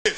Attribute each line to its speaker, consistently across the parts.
Speaker 1: My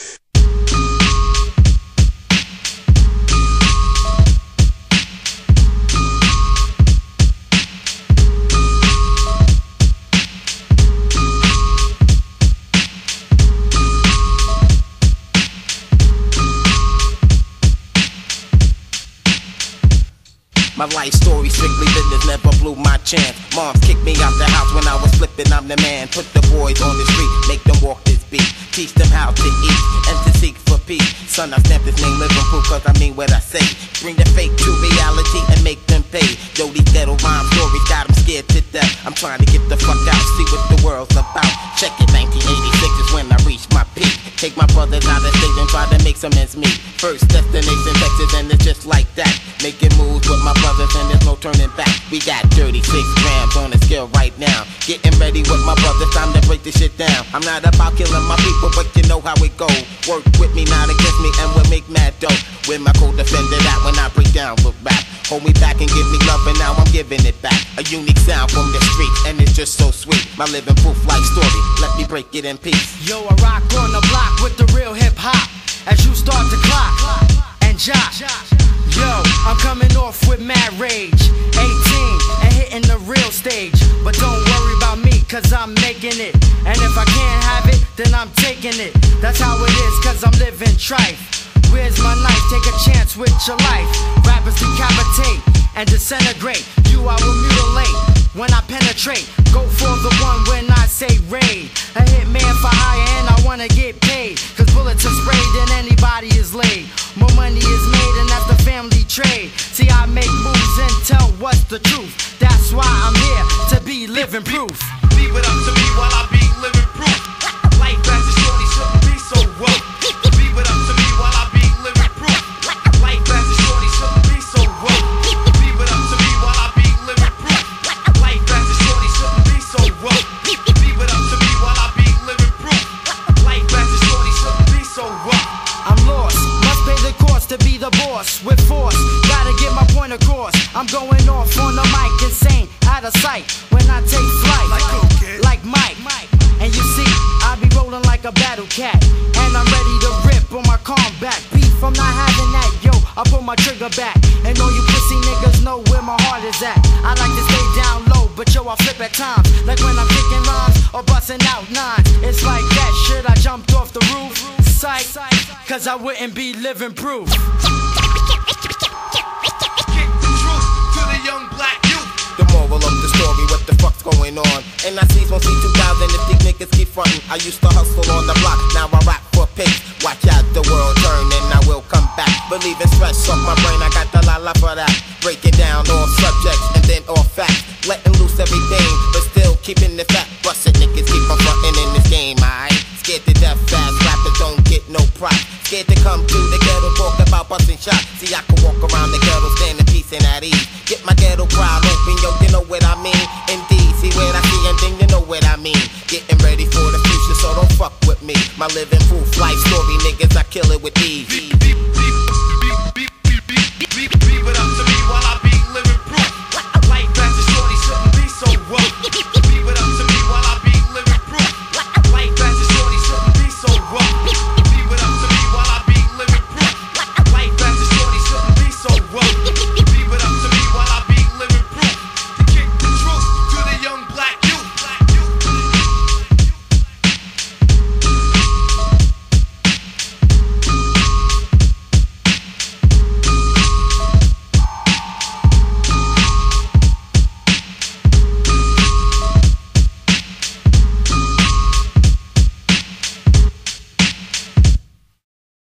Speaker 1: life story, strictly business, never blew my chance. Moms kicked me out the house when I was flipping, I'm the man. Put the boys on the street, make them walk this beat. Teach them how to eat and to seek for peace. Son, I stamp this name living proof cause I mean what I say. Bring the fake to reality and make them pay. Yo, these ghetto rhyme stories got them scared to death. I'm trying to get the fuck out, see what the world's about. Check it, 1986 is when I reached my peak. Take my brothers out of state and try to make some ends meet. First destination Texas and it's just like that. Making moves with my brothers and there's no turning back. We got 36 grams on the scale right now. Getting ready with my brothers, time to break this shit down. I'm not about killing my people, but you know how it go. Work with me, not against me, and we'll make mad dough. With my co-defender that when I break down with rap. Hold me back and give me love, and now I'm giving it back. A unique sound from the streets, and it's just so sweet. My living proof life story, let me break it in peace.
Speaker 2: Yo, I rock on the block with the real hip-hop. As you start to clock and jock. Yo, I'm coming off with mad rage. 18 and hitting the real stage. But don't worry about me, cause I'm making it. And if I can't have it, then I'm taking it. That's how it is, cause I'm living trife. Where's my knife? Take a chance with your life. Rappers decapitate and disintegrate. You I will mutilate when I penetrate. Go for the one when I say raid. A hitman for hire and I wanna get paid. Cause bullets are sprayed and anybody is laid. More money is made and that's the family trade. See, I make moves and tell what's the truth. That's why I'm here to be living proof.
Speaker 3: Leave it up to me while I be living proof. Life as a shorty shouldn't be so rough. Leave it up to me while I be living proof. Life as a shorty shouldn't be so rough. Leave it up to me while I be living proof. Life as a shorty shouldn't be so rough. Leave it up to me while I be living proof. Life as a shorty shouldn't be so rough.
Speaker 2: I'm lost, must pay the cost to be the boss. With force, gotta get my point across. I'm going off on the mic, insane, out of sight. When I take flight, like Mike. And you see, I be rolling like a battle cat. And I'm ready to rip on my combat. Beef, I'm not having that, yo, I pull my trigger back. And all you pussy niggas know where my heart is at. I like to stay down low, but yo, I flip at times. Like when I'm kicking rhymes or busting out nines. It's like that shit, I jumped off the roof. Sight, cause I wouldn't be living proof.
Speaker 3: Kick the truth to the young black youth.
Speaker 1: The moral of the story, what the fuck's going on? And I see 2000 if these niggas keep frontin'. I used to hustle on the block, now I rock for pace. Watch out, the world turn and I will come back. Believing stress off my brain, I got the la for that. Breaking down all subjects and then all facts. Letting loose everything, but still keeping the fact. Bustin' niggas keep on frontin' in this game, aight? Scared to death fast, rappers don't get no prop. Scared to come to the ghetto, talk about busting shots. See, I can walk around the ghetto, stand in peace and at ease. Get my ghetto crowd open, yo, you know what I mean? Indeed, see what I see and then you know what I mean. Getting ready for the future, so don't fuck with me. My living proof life story, niggas, I kill it with ease.
Speaker 3: Leave it up to me.